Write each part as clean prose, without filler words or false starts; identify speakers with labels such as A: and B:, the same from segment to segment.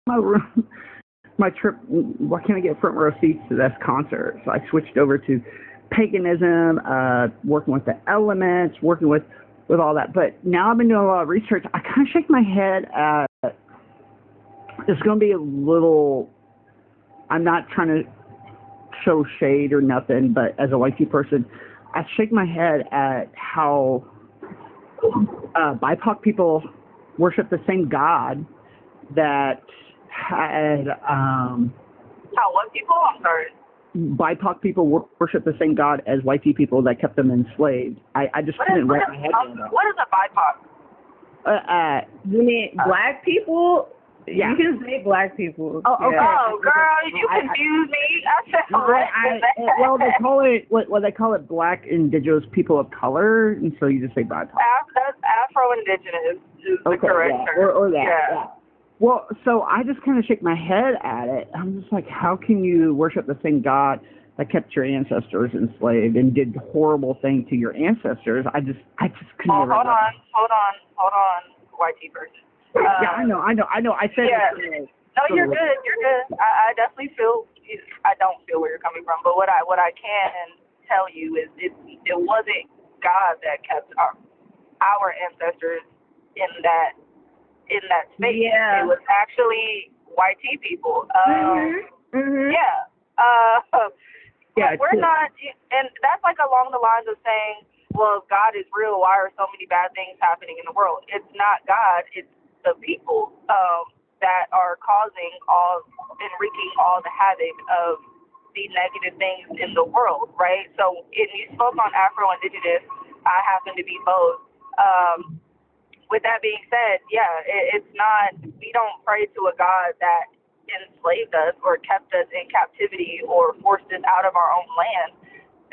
A: my room, my trip. Why can't I get front row seats to this concert? So I switched over to paganism, working with the elements, working with all that. But now I've been doing a lot of research. I kind of shake my head at. It's going to be a little. I'm not trying to show shade or nothing, but as a white person, I shake my head at how bipoc people worship the same God that had
B: How, what people? I'm sorry.
A: BIPOC people worship the same God as white people that kept them enslaved. I just couldn't wrap my head around that.
B: What is a BIPOC?
C: You mean black people?
A: Yeah.
C: You can say black people.
A: Oh, okay.
B: Oh, girl, you confused me. I said,
A: well, they call it they call it Black Indigenous People of Color, and so you just say BIPOC.
B: That's Afro-Indigenous is the correct term.
A: Or that. Yeah. Well, so I just kind of shake my head at it. I'm just like, how can you worship the same God that kept your ancestors enslaved and did horrible things to your ancestors? I just couldn't.
B: Hold on, white person.
A: Yeah, I know. I said
B: yeah. No, you're good. You're good. I definitely feel. I don't feel where you're coming from, but what I can tell you is it wasn't God that kept our ancestors in that space.
C: Yeah.
B: It was actually white people. Yeah.
A: Yeah.
B: We're not, and that's like along the lines of saying, well, if God is real, why are so many bad things happening in the world? It's not God. It's the people that are causing and wreaking all the havoc of the negative things in the world, right? So if you spoke on Afro-Indigenous, I happen to be both. With that being said, yeah, it's not, we don't pray to a God that enslaved us or kept us in captivity or forced us out of our own land.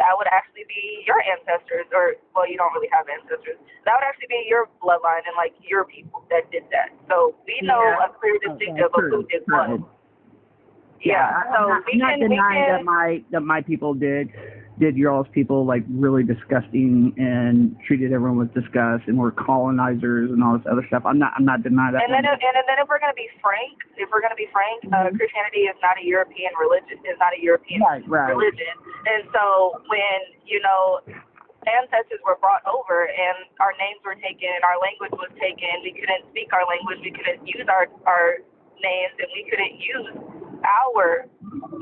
B: That would actually be your ancestors, or, well, you don't really have ancestors. That would actually be your bloodline and, like, your people that did that. So we know a clear distinctive of who did what. Yeah, so
A: I'm not denying that my people did y'all's people like really disgusting and treated everyone with disgust and were colonizers and all this other stuff. I'm not denying that.
B: And then if we're gonna be frank, Christianity is not a European religion. It's not a European religion. And so when ancestors were brought over and our names were taken and our language was taken, we couldn't speak our language, we couldn't use our names, and we couldn't use our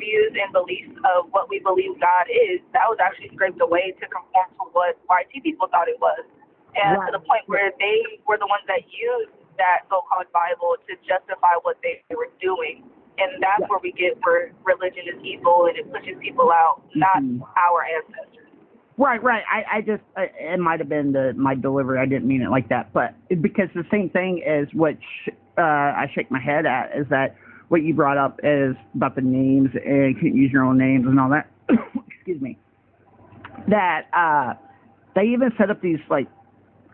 B: views and beliefs of what we believe God is. That was actually scraped away to conform to what white people thought it was. And to the point where they were the ones that used that so-called Bible to justify what they were doing. And that's where we get where religion is evil and it pushes people out, not our ancestors.
A: Right. I just, it might have been my delivery. I didn't mean it like that. But because the same thing is what I shake my head at is that what you brought up is about the names and you couldn't use your own names and all that. Excuse me. That they even set up these like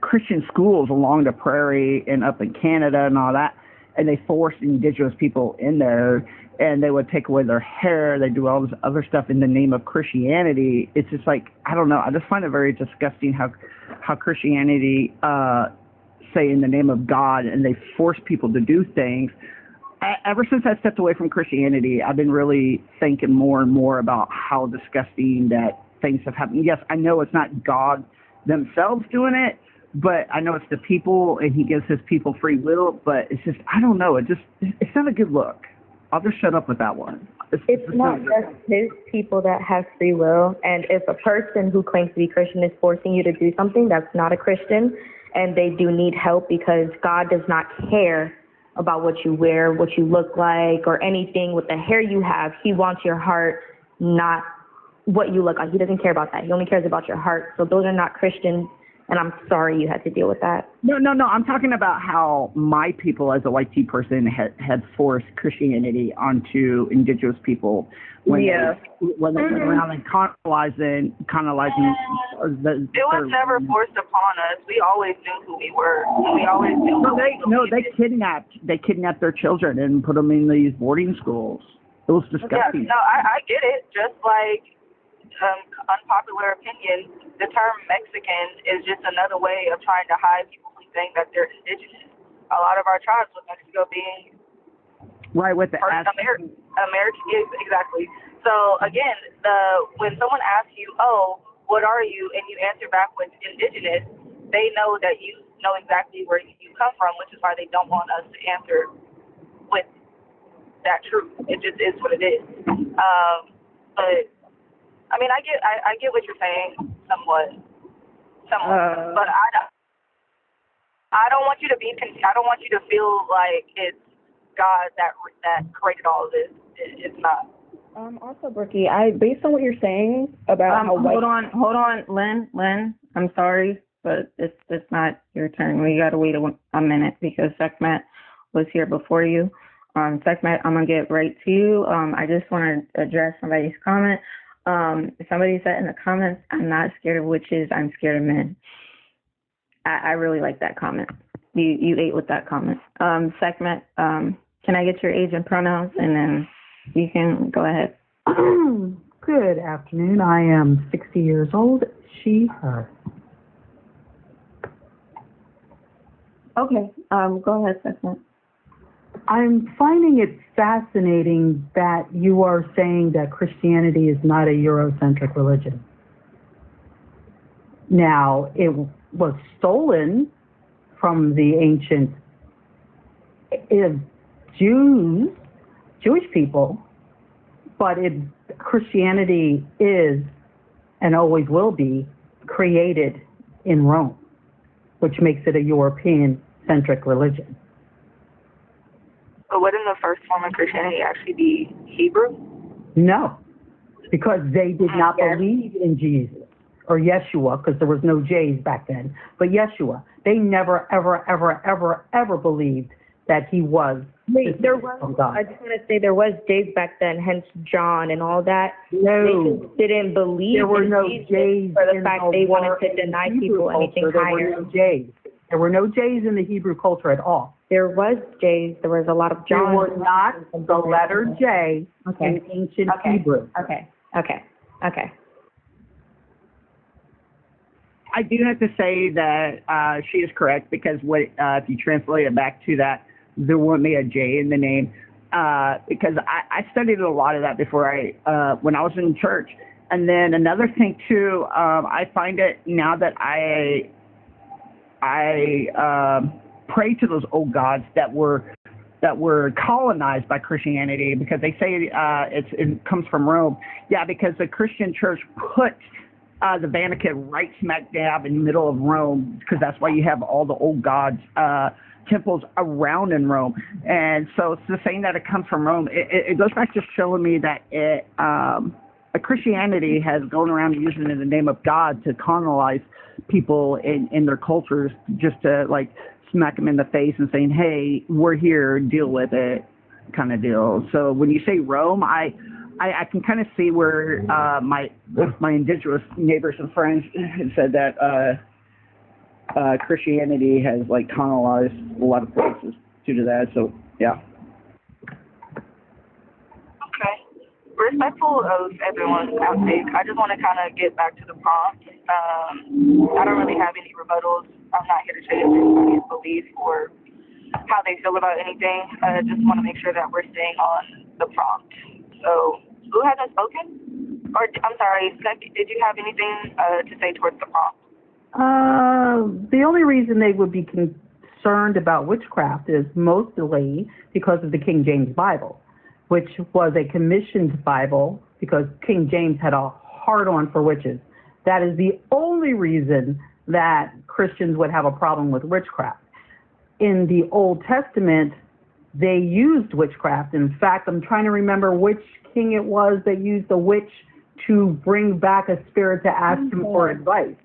A: Christian schools along the prairie and up in Canada and all that, and they forced indigenous people in there, and they would take away their hair. They do all this other stuff in the name of Christianity. It's just like, I don't know. I just find it very disgusting how Christianity say in the name of God, and they force people to do things. Ever since I stepped away from Christianity, I've been really thinking more and more about how disgusting that things have happened. Yes, I know it's not God themselves doing it, but I know it's the people, and he gives his people free will, but it's just, I don't know, it's not a good look. I'll just shut up with that one.
C: It's not just his people that have free will, and if a person who claims to be Christian is forcing you to do something, that's not a Christian, and they do need help because God does not care about what you wear, what you look like, or anything with the hair you have. He wants your heart, not what you look like. He doesn't care about that. He only cares about your heart. So those are not Christians, and I'm sorry you had to deal with that.
A: No. I'm talking about how my people, as a white tea person, had forced Christianity onto indigenous people when they went around and colonizing.
B: It was never forced upon us. We always knew who we were. We always knew.
A: They kidnapped their children and put them in these boarding schools. It was disgusting.
B: Yeah, no, I get it. Just like unpopular opinion, the term Mexican is just another way of trying to hide people from saying that they're indigenous. A lot of our tribes, with Mexico being
A: Right, with the S.
B: American is exactly. So again, when someone asks you, "Oh, what are you?" and you answer back with indigenous, they know that you know exactly where you come from, which is why they don't want us to answer with that truth. It just is what it is. But I mean, I get what you're saying somewhat, but I don't want you to I don't want you to feel like it's God that created all of this. It's not.
C: Also, Brookie, based on what you're saying about how
D: hold on, Lynn. I'm sorry, but it's not your turn. We gotta wait a minute because Sekhmet was here before you. Sekhmet, I'm gonna get right to you. I just want to address somebody's comment. Somebody said in the comments, "I'm not scared of witches. I'm scared of men." I really like that comment. You ate with that comment. Sekhmet, can I get your age and pronouns, and then you can go ahead.
E: Good afternoon. I am 60 years old. She, her.
D: Okay. Go ahead, Sekhmet.
E: I'm finding it fascinating that you are saying that Christianity is not a Eurocentric religion. Now, it was stolen from the ancient Jewish people, but Christianity is and always will be created in Rome, which makes it a European-centric religion.
B: But wouldn't the first form of Christianity actually be Hebrew?
E: No, because they did not believe in Jesus or Yeshua, because there was no J's back then, but Yeshua. They never, ever, ever, ever, ever believed that he was.
C: There was. I just want to say there was J's back then, hence John and all that.
E: No,
C: they just didn't believe.
E: There were
C: in
E: no
C: Jesus
E: J's
C: for the
E: in
C: fact
E: the
C: they wanted to deny people anything higher.
E: There were no J's. There were no J's in the Hebrew culture at all.
C: There was J's. There was a lot of John.
E: There were not the letter J in ancient Hebrew.
C: Okay.
A: I do have to say that she is correct, because if you translate it back to that, there won't be a J in the name, because I studied a lot of that before when I was in church. And then another thing too, I find it now that I pray to those old gods that were colonized by Christianity, because they say it comes from Rome. Yeah, because the Christian church put the Vatican right smack dab in the middle of Rome, because that's why you have all the old gods temples around in Rome. And so it's the saying that it comes from Rome. It goes back to showing me that Christianity has gone around using it in the name of God to colonize people in their cultures, just to like smack them in the face and saying, "Hey, we're here, deal with it," kind of deal. So when you say Rome, I can kind of see where my indigenous neighbors and friends said that Christianity has like colonized a lot of places due to that. So yeah.
B: Okay. Respectful of everyone's outtake, I just want to kind of get back to the prompt. I don't really have any rebuttals. I'm not here to change anybody's belief or how they feel about anything. I just want to make sure that we're staying on the prompt. So, who hasn't spoken? Or, I'm sorry, did you have anything to say towards the prompt?
E: The only reason they would be concerned about witchcraft is mostly because of the King James Bible, which was a commissioned Bible because King James had a hard-on for witches. That is the only reason that Christians would have a problem with witchcraft. In the Old Testament, they used witchcraft. In fact, I'm trying to remember which king it was that used a witch to bring back a spirit to ask him for advice.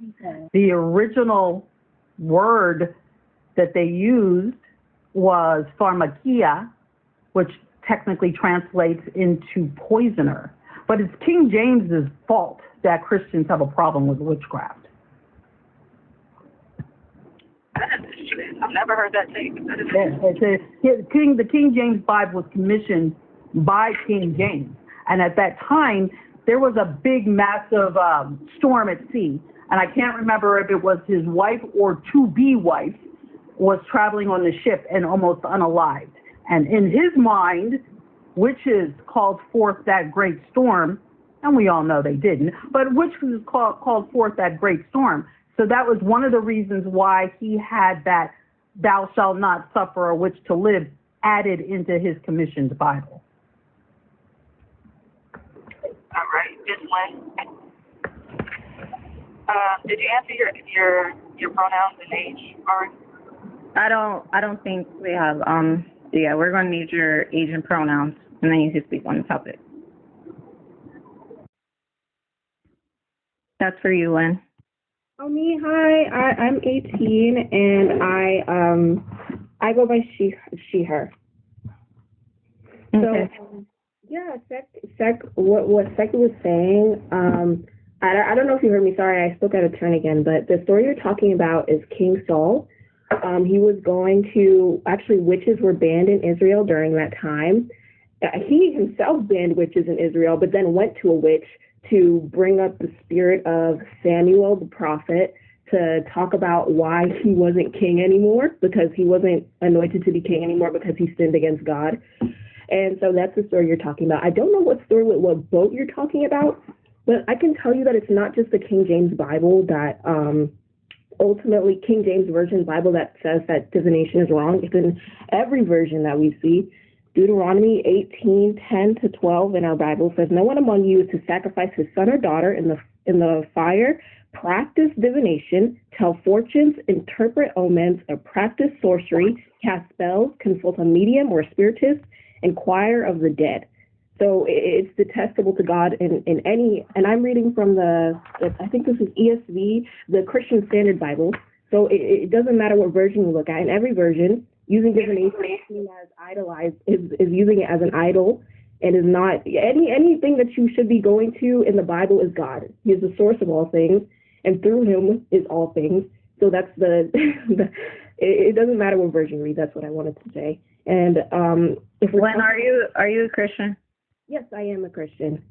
E: The original word that they used was pharmakia, which technically translates into poisoner. But it's King James's fault that Christians have a problem with witchcraft.
B: I've never heard that take.
E: The King James Bible was commissioned by King James. And at that time, there was a big, massive storm at sea. And I can't remember if it was his wife or to-be wife was traveling on the ship and almost unalived. And in his mind, witches called forth that great storm, and we all know they didn't, but witches called forth that great storm. So that was one of the reasons why he had that "thou shalt not suffer a witch to live" added into his commissioned Bible.
B: All right, Miss Lynn. Did you answer your pronouns and age already?
D: I don't think we have. Yeah, we're going to need your age and pronouns, and then you can speak on the topic. That's for you, Lynn.
F: Oh, me. Hi. I'm 18, and I go by she her.
D: Okay.
F: So yeah, what Sek was saying. I don't know if you heard me. Sorry, I spoke out of turn again. But the story you're talking about is King Saul. He was going to, actually, witches were banned in Israel during that time. He himself banned witches in Israel, but then went to a witch to bring up the spirit of Samuel the prophet, to talk about why he wasn't king anymore, because he wasn't anointed to be king anymore because he sinned against God. And so that's the story you're talking about. I don't know what boat you're talking about, but I can tell you that it's not just the King James Bible that ultimately King James Version Bible that says that divination is wrong. It's in every version that we see. Deuteronomy 18:10-12 in our Bible says, "No one among you is to sacrifice his son or daughter in the fire, practice divination, tell fortunes, interpret omens, or practice sorcery, cast spells, consult a medium or a spiritist, inquire of the dead." So it's detestable to God in any, and I'm reading from I think this is ESV, the Christian Standard Bible. So it doesn't matter what version you look at. In every version, using divination is seen as idolized, is using it as an idol, and is not, anything that you should be going to in the Bible is God. He is the source of all things, and through him is all things. So that's it doesn't matter what version you read. That's what I wanted to say. And
D: When are you a Christian?
F: Yes, I am a Christian.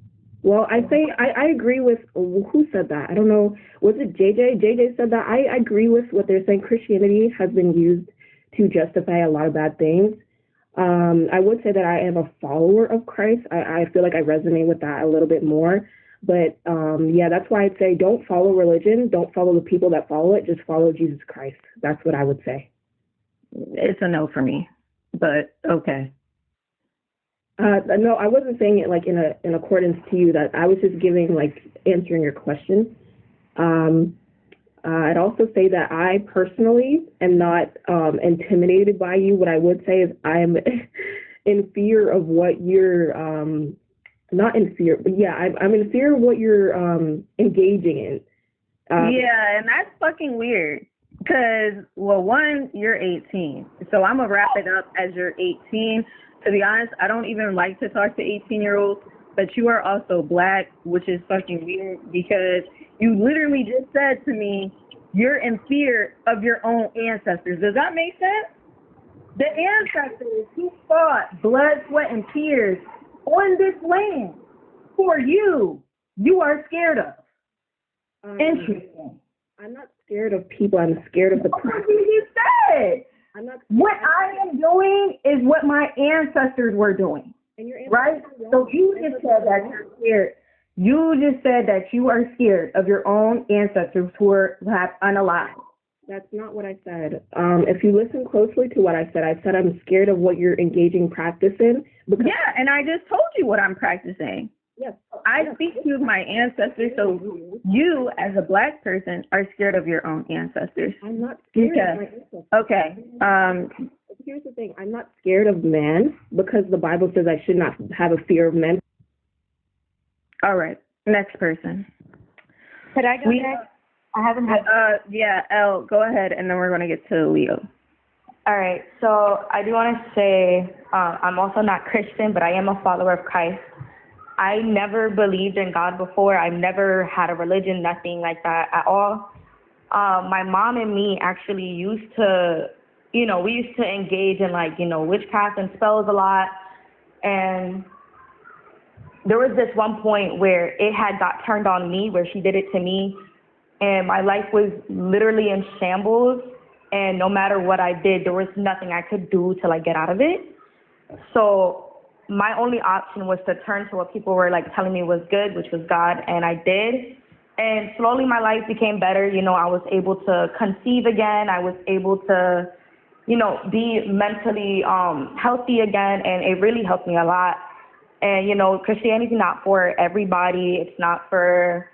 F: Well, I agree with, who said that? I don't know. Was it JJ? JJ said that. I agree with what they're saying. Christianity has been used to justify a lot of bad things. I would say that I am a follower of Christ. I feel like I resonate with that a little bit more. But yeah, that's why I'd say don't follow religion. Don't follow the people that follow it. Just follow Jesus Christ. That's what I would say.
D: It's a no for me, but okay.
F: No, I wasn't saying it like in accordance to you. That I was just answering your question. I'd also say that I personally am not intimidated by you. What I would say is I'm in fear of what you're not in fear, but yeah, I'm in fear of what you're engaging in.
D: Yeah, and that's fucking weird. Because, well, one, you're 18, so I'm gonna wrap it up as you're 18. To be honest, I don't even like to talk to 18-year-olds, but you are also black, which is fucking weird because you literally just said to me, you're in fear of your own ancestors. Does that make sense? The ancestors who fought blood, sweat, and tears on this land for you are scared of. Interesting.
F: I'm not scared of people. I'm scared of the
D: What you said?
F: I'm not.
D: What I am doing is what my ancestors were doing,
F: and your
D: right? So you just said that you're scared. You just said that you are scared of your own ancestors who are unalive.
F: That's not what I said. If you listen closely to what I said I'm scared of what you're engaging practice in.
D: Yeah, and I just told you what I'm practicing.
F: Yes.
D: I speak to my ancestors, so you, as a black person, are scared of your own ancestors.
F: I'm not scared of my ancestors.
D: Okay.
F: Here's the thing. I'm not scared of men because the Bible says I should not have a fear of men.
D: All right. Next person.
C: Could I go next? I haven't had.
D: Yeah, Elle, go ahead, and then we're going to get to Leo.
C: All right. So I do want to say I'm also not Christian, but I am a follower of Christ. I never believed in God before. I've never had a religion, nothing like that at all. My mom and me actually used to, we used to engage in witchcraft and spells a lot. And there was this one point where it had got turned on me, where she did it to me. And my life was literally in shambles. And no matter what I did, there was nothing I could do to get out of it. So my only option was to turn to what people were like telling me was good, which was God, and I did. And slowly my life became better. You know, I was able to conceive again. I was able to, you know, be mentally healthy again, and it really helped me a lot. And, you know, Christianity is not for everybody. It's not for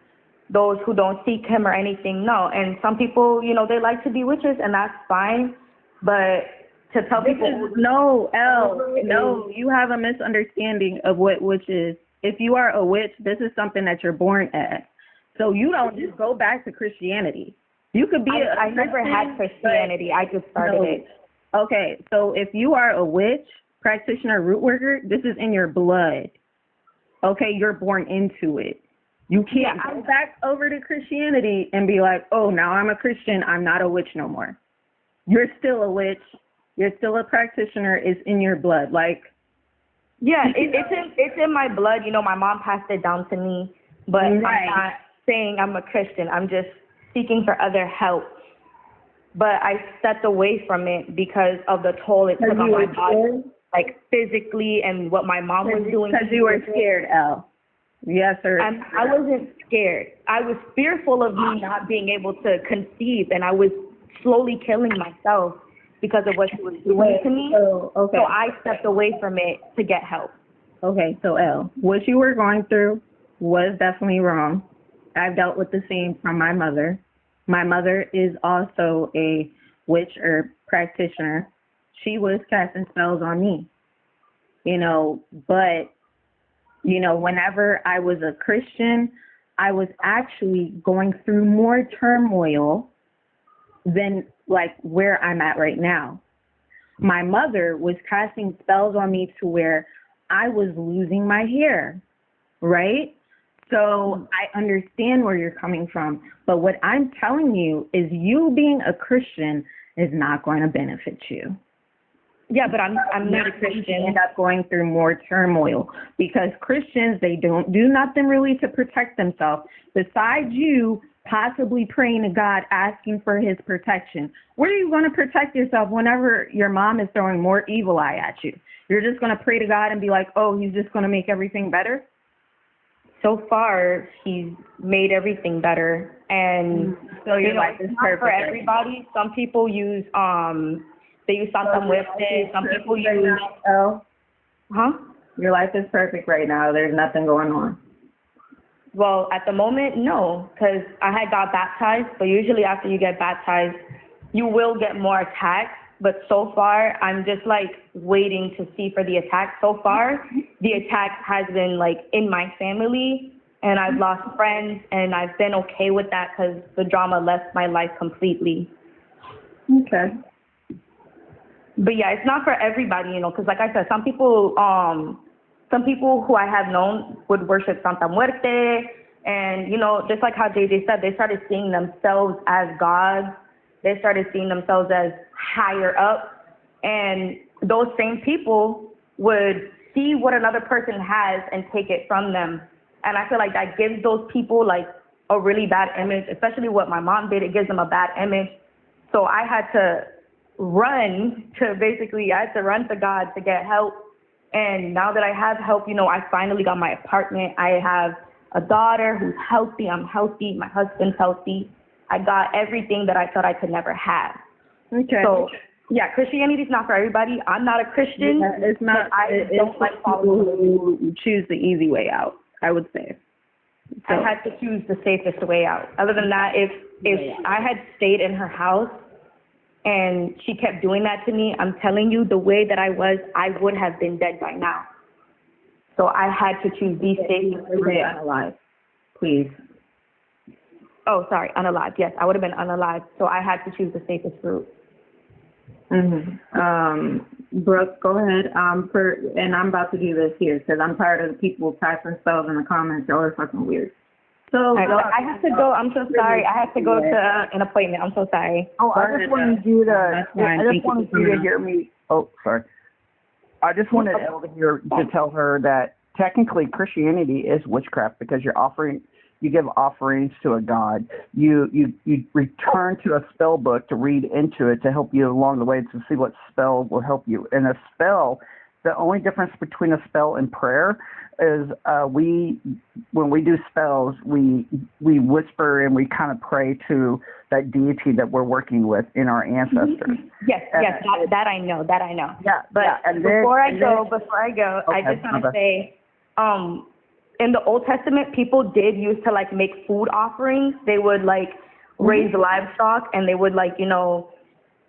C: those who don't seek him or anything. No. And some people, you know, they like to be witches, and that's fine. But to tell people,
D: no, you have a misunderstanding of what witch is. If you are a witch, this is something that you're born as. So you don't just go back to Christianity. You could be
C: I never had Christianity. I just started it.
D: Okay, so if you are a witch, practitioner, root worker, this is in your blood. Okay, you're born into it. You can't go back over to Christianity and be like, oh, now I'm a Christian, I'm not a witch no more. You're still a witch. You're still a practitioner. It's in your blood. Like,
C: yeah, it's in my blood. You know, my mom passed it down to me, but I'm not saying I'm a Christian. I'm just seeking for other help. But I stepped away from it because of the toll it took on my body, like physically, and what my mom was doing.
D: Because you were scared, Elle. Yes, sir.
C: I wasn't scared. I was fearful of me not being able to conceive, and I was slowly killing myself because of what she was doing to me. So I stepped away from it to get help.
D: Okay, so Elle, what you were going through was definitely wrong. I've dealt with the same from my mother. My mother is also a witch or practitioner. She was casting spells on me, you know, but, you know, whenever I was a Christian, I was actually going through more turmoil than like where I'm at right now. My mother was casting spells on me to where I was losing my hair, right? So I understand where you're coming from, but what I'm telling you is you being a Christian is not going to benefit you.
C: Yeah, but I'm not a Christian.
D: End up going through more turmoil because Christians, they don't do nothing really to protect themselves besides you possibly praying to God, asking for his protection. Where are you going to protect yourself whenever your mom is throwing more evil eye at you? You're just going to pray to God and be like, oh, he's just going to make everything better?
C: So far, he's made everything better, and
D: so your life is perfect
C: for everybody. Some people use they use something with it. Some people use
D: Your life is perfect right now. There's nothing going on.
C: Well, at the moment, no, because I had got baptized. But usually, after you get baptized, you will get more attacks. But so far, I'm just like waiting to see for the attack. So far, the attack has been like in my family, and I've lost friends, and I've been okay with that because the drama left my life completely.
D: Okay.
C: But yeah, it's not for everybody, you know, because like I said, some people who I have known would worship Santa Muerte, and you know, just like how JJ said, they started seeing themselves as gods. They started seeing themselves as higher up, and those same people would see what another person has and take it from them. And I feel like that gives those people like a really bad image, especially what my mom did. It gives them a bad image. So I had to run to God to get help. And now that I have help, you know, I finally got my apartment. I have a daughter who's healthy. I'm healthy. My husband's healthy. I got everything that I thought I could never have.
D: Okay.
C: So, yeah, Christianity is not for everybody. I'm not a Christian.
D: Yeah, it's not. It's like people who choose the easy way out, I would say. So.
C: I had to choose the safest way out. Other than that, if I had stayed in her house and she kept doing that to me, I'm telling you, the way that I was, I would have been dead by now. So I had to choose the safest way.
D: Unalive, please.
C: Oh, sorry, unalive. Yes, I would have been unalive. So I had to choose the safest route.
D: Brooke, go ahead. And I'm about to do this here because I'm tired of the people passing spells in the comments. Y'all are fucking weird. So
C: I have to go. I'm so sorry. I have to go to an appointment. I'm so sorry.
A: Oh, I just wanted you to hear me. Oh, sorry. I just wanted Elle to tell her that technically Christianity is witchcraft because you give offerings to a god. You return to a spell book to read into it to help you along the way to see what spell will help you. And a spell The only difference between a spell and prayer is when we do spells, we whisper and we kind of pray to that deity that we're working with in our ancestors.
C: Yes, that I know.
A: Yeah,
C: But before I go,
A: okay,
C: I just want to say, in the Old Testament, people did used to like make food offerings. They would like raise livestock, and they would like, you know,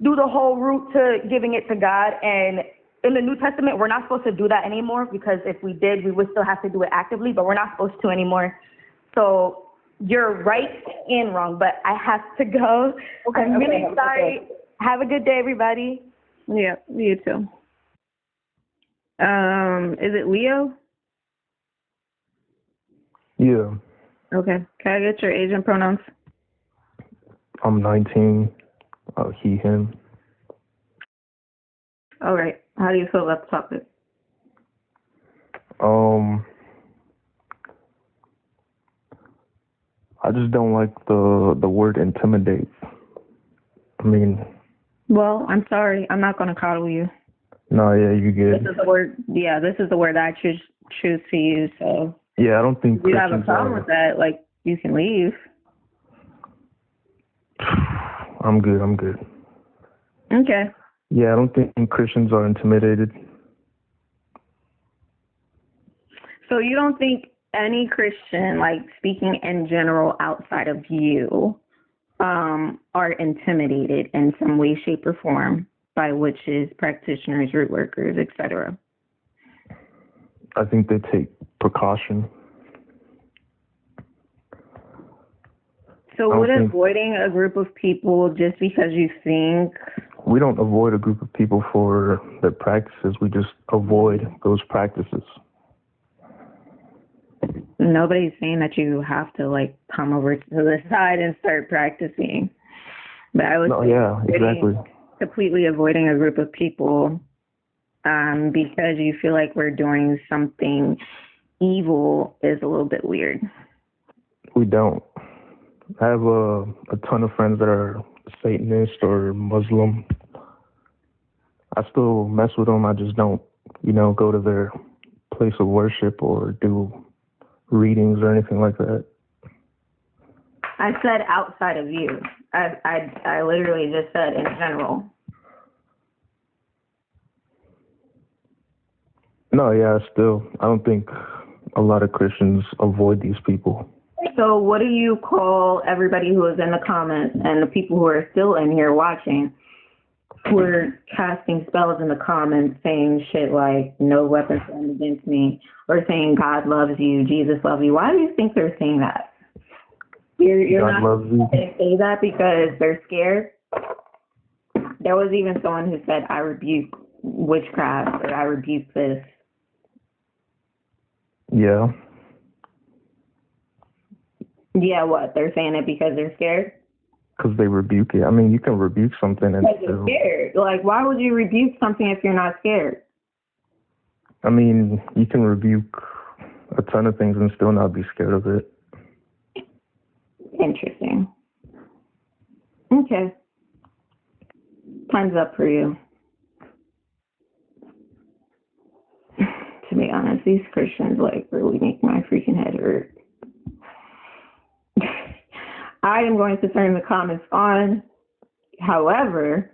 C: do the whole route to giving it to God. And in the New Testament, we're not supposed to do that anymore, because if we did, we would still have to do it actively, but we're not supposed to anymore. So you're right and wrong, but I have to go.
F: Okay,
C: I'm really
F: okay,
C: sorry.
F: okay.
C: Have a good day, everybody.
D: Yeah, you too. Is it Leo?
G: Yeah,
D: Okay. Can I get your age and pronouns?
G: I'm 19. He, him.
D: All right. How do you feel about the topic?
G: I just don't like the word intimidate. I mean,
D: Well, I'm sorry. I'm not going to coddle you.
G: no, yeah, you good.
D: This is the word. Yeah, this is the word I choose to use. So
G: Yeah, I don't think
D: if you have a
G: Christians
D: problem
G: are.
D: with that, like, you can leave.
G: I'm good.
D: Okay.
G: Yeah, I don't think Christians are intimidated.
D: So you don't think any Christian, like speaking in general outside of you, are intimidated in some way, shape, or form by witches, practitioners, root workers, etc.?
G: I think they take precaution.
D: So would avoiding a group of people just because you think...
G: We don't avoid a group of people for their practices. We just avoid those practices.
D: Nobody's saying that you have to, like, come over to the side and start practicing. But I would say
G: yeah, exactly.
D: Completely avoiding a group of people because you feel like we're doing something evil is a little bit weird.
G: We don't. I have a ton of friends that are Satanist or Muslim. I still mess with them. I just don't, go to their place of worship or do readings or anything like that.
D: I said outside of you. I literally just said in general.
G: No, yeah, I don't think a lot of Christians avoid these people.
D: So what do you call everybody who is in the comments and the people who are still in here watching who are casting spells in the comments saying shit like no weapons formed against me, or saying God loves you, Jesus loves you? Why do you think they're saying that? You're
G: God
D: not
G: loves you.
D: going to say that because they're scared? There was even someone who said, I rebuke witchcraft, or I rebuke this.
G: Yeah.
D: Yeah, what? They're saying it because they're scared?
G: Because they rebuke it. I mean, you can rebuke something and
D: Because you're scared. Like, why would you rebuke something if you're not scared?
G: I mean, you can rebuke a ton of things and still not be scared of it.
D: Interesting. Okay. Time's up for you. To be honest, these Christians, like, really make my freaking head hurt. I am going to turn the comments on. However,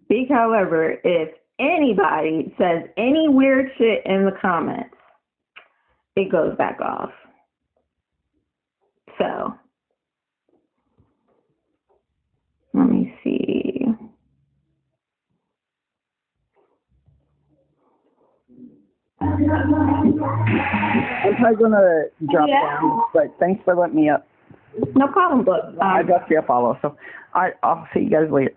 D: if anybody says any weird shit in the comments, it goes back off. So, let me see.
A: I'm probably gonna drop down, but thanks for letting me up.
D: No problem, but
A: I dropped you a follow, so I'll see you guys later.